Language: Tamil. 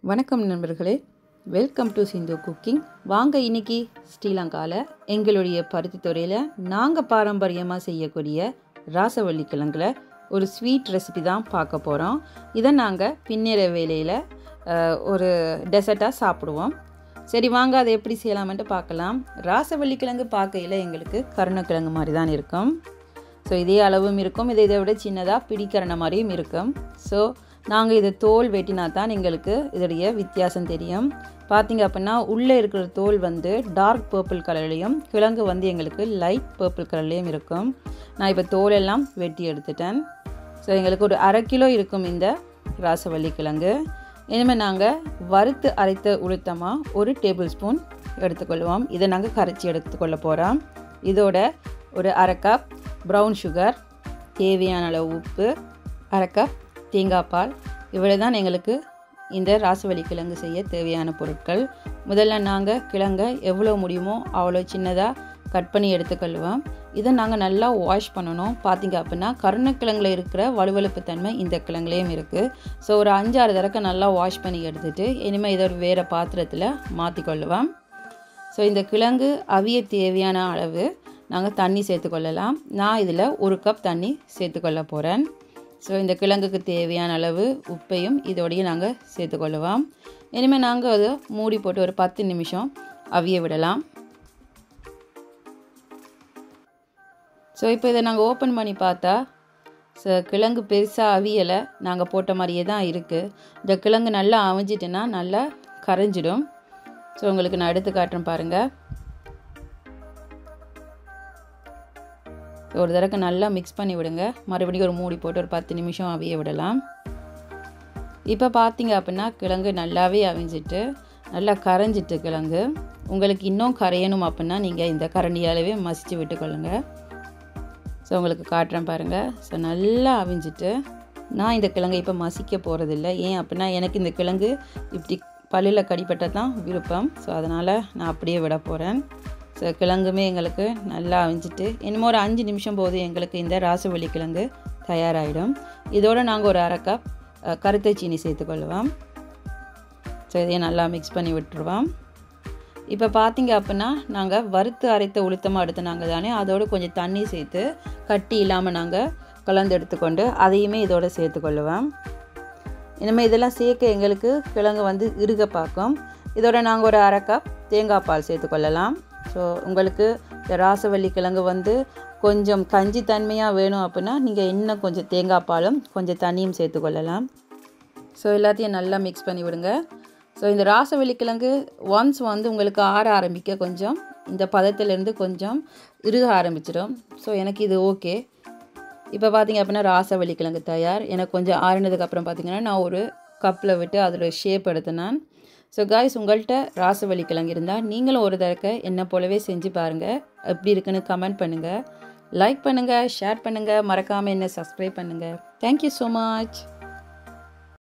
வணக்கம் நண்பர்களே, வெல்கம் டு சிந்து குக்கிங். வாங்க இன்னைக்கு ஸ்ரீலங்காவில் எங்களுடைய பருத்தி துறையில் நாங்கள் பாரம்பரியமாக செய்யக்கூடிய ராசவள்ளி கிழங்குல ஒரு ஸ்வீட் ரெசிபி தான் பார்க்க போகிறோம். இதை நாங்கள் பின்னிற வேலையில் ஒரு டெசர்ட்டாக சாப்பிடுவோம். சரி வாங்க அதை எப்படி செய்யலாமென்ட்டு பார்க்கலாம். ராசவள்ளி கிழங்கு பார்க்கையில் எங்களுக்கு கருணக்கிழங்கு மாதிரி தான் இருக்கும். ஸோ இதே அளவும் இருக்கும், இதை விட சின்னதாக பிடிக்கரண மாதிரியும் இருக்கும். ஸோ நாங்கள் இதை தோல் வெட்டினா தான் எங்களுக்கு இதோடைய வித்தியாசம் தெரியும். பார்த்திங்க அப்படின்னா உள்ளே இருக்கிற தோல் வந்து டார்க் பர்பிள் கலர்லேயும் கிழங்கு வந்து எங்களுக்கு லைட் பர்பிள் கலர்லேயும் இருக்கும். நான் இப்போ தோலெல்லாம் வெட்டி எடுத்துட்டேன். ஸோ எங்களுக்கு ஒரு 1/2 கிலோ இருக்கும் இந்த ராசவள்ளி கிழங்கு. இனிமேல் நாங்கள் வறுத்து அரைத்த உளுத்தமாக 1 டேபிள் ஸ்பூன் எடுத்துக்கொள்வோம். இதை நாங்கள் கரைச்சி எடுத்துக்கொள்ள போகிறோம். இதோட ஒரு 1/2 கப் ப்ரௌன் சுகர், தேவையான அளவு உப்பு, 1/2 கப் தேங்காய் பால், இவ்வளோ தான் எங்களுக்கு இந்த ராசவள்ளி கிழங்கு செய்ய தேவையான பொருட்கள். முதல்ல நாங்கள் கிழங்கை எவ்வளோ முடியுமோ அவ்வளோ சின்னதாக கட் பண்ணி எடுத்துக்கொள்வோம். இதை நாங்கள் நல்லா வாஷ் பண்ணணும். பார்த்திங்க அப்படின்னா கருணக்கிழங்குல இருக்கிற வலுவழுப்பு தன்மை இந்த கிழங்குலேயும் இருக்குது. ஸோ ஒரு 5-6 தடவை நல்லா வாஷ் பண்ணி எடுத்துகிட்டு இனிமேல் இதை ஒரு வேறு பாத்திரத்தில் மாற்றிக்கொள்ளுவோம். ஸோ இந்த கிழங்கு அவிய தேவையான அளவு நாங்கள் தண்ணி சேர்த்துக்கொள்ளலாம். நான் இதில் 1 கப் தண்ணி சேர்த்துக்கொள்ள போகிறேன். ஸோ இந்த கிழங்குக்கு தேவையான அளவு உப்பையும் இதோடையே நாங்கள் சேர்த்துக்கொள்ளுவோம். இனிமேல் நாங்கள் அதை மூடி போட்டு ஒரு 10 நிமிஷம் அவிய விடலாம். ஸோ இப்போ இதை நாங்கள் ஓப்பன் பண்ணி பார்த்தா கிழங்கு பெருசாக அவியலை நாங்கள் போட்ட மாதிரியே தான் இருக்குது. இந்த கிழங்கு நல்லா அவிஞ்சிட்டுன்னா நல்லா கரைஞ்சிடும். ஸோ உங்களுக்கு நான் எடுத்து காட்டுறேன் பாருங்கள். ஒரு தடவை நல்லா மிக்ஸ் பண்ணி விடுங்க. மறுபடியும் ஒரு மூடி போட்டு ஒரு 10 நிமிஷம் அவிய விடலாம். இப்போ பார்த்திங்க அப்படின்னா கிழங்கு நல்லாவே அவிஞ்சிட்டு நல்லா கரைஞ்சிட்டு கிழங்கு. உங்களுக்கு இன்னும் கரையணும் அப்படின்னா நீங்கள் இந்த கரண்டியாலவே மசித்து விட்டுக்கொள்ளுங்க. ஸோ உங்களுக்கு காட்டுறேன் பாருங்கள். ஸோ நல்லா அவிஞ்சிட்டு நான் இந்த கிழங்கை இப்போ மசிக்க போகிறதில்ல. ஏன் அப்படின்னா எனக்கு இந்த கிழங்கு இப்படி பல்லில் கடிப்பட்டால் தான் விருப்பம். ஸோ அதனால் நான் அப்படியே விட போகிறேன். ஸோ கிழங்குமே எங்களுக்கு நல்லா அவிஞ்சிட்டு இன்னும் ஒரு 5 நிமிஷம் போது எங்களுக்கு இந்த ராசவள்ளி கிழங்கு தயாராகிடும். இதோடு நாங்கள் ஒரு 1/2 கப் கருத்தை சீனி சேர்த்துக்கொள்ளுவோம். ஸோ இதையும் நல்லா மிக்ஸ் பண்ணி விட்டுருவோம். இப்போ பார்த்திங்க அப்படின்னா நாங்கள் வறுத்து அரைத்த உளுத்தமாக எடுத்து நாங்கள் தானே அதோடு கொஞ்சம் தண்ணி சேர்த்து கட்டி இல்லாமல் நாங்கள் கலந்து எடுத்துக்கொண்டு அதையுமே இதோடு சேர்த்துக்கொள்ளுவோம். இனிமேல் இதெல்லாம் சேர்க்க எங்களுக்கு கிழங்கு வந்து இறுக பார்க்கும். இதோட நாங்கள் ஒரு 1/2 கப் தேங்காய் பால் சேர்த்துக்கொள்ளலாம். ஸோ உங்களுக்கு இந்த ராசவள்ளி கிழங்கு வந்து கொஞ்சம் கஞ்சி தன்மையாக வேணும் அப்படின்னா நீங்கள் இன்னும் கொஞ்சம் தேங்காய் பாலும் கொஞ்சம் தண்ணியும் சேர்த்துக்கொள்ளலாம். ஸோ எல்லாத்தையும் நல்லா மிக்ஸ் பண்ணி விடுங்க. ஸோ இந்த ராசவள்ளி கிழங்கு ஒன்ஸ் வந்து உங்களுக்கு ஆற ஆரம்பிக்க கொஞ்சம் இந்த பதத்திலேருந்து கொஞ்சம் இறுக ஆரம்பிச்சிடும். ஸோ எனக்கு இது ஓகே. இப்போ பார்த்திங்க அப்படின்னா ராசவள்ளி கிழங்கு தயார். எனக்கு கொஞ்சம் ஆறினதுக்கப்புறம் பார்த்திங்கன்னா நான் ஒரு கப்பில் விட்டு அதோட ஷேப் எடுத்தேன். ஸோ காய்ஸ், உங்கள்கிட்ட ராசவள்ளி கிழங்கு இருந்தால் நீங்களும் ஒரு தடவை என்னை போலவே செஞ்சு பாருங்கள். எப்படி இருக்குன்னு கமெண்ட் பண்ணுங்கள், லைக் பண்ணுங்கள், ஷேர் பண்ணுங்கள், மறக்காமல் என்ன சப்ஸ்கிரைப் பண்ணுங்கள். Thank you so much.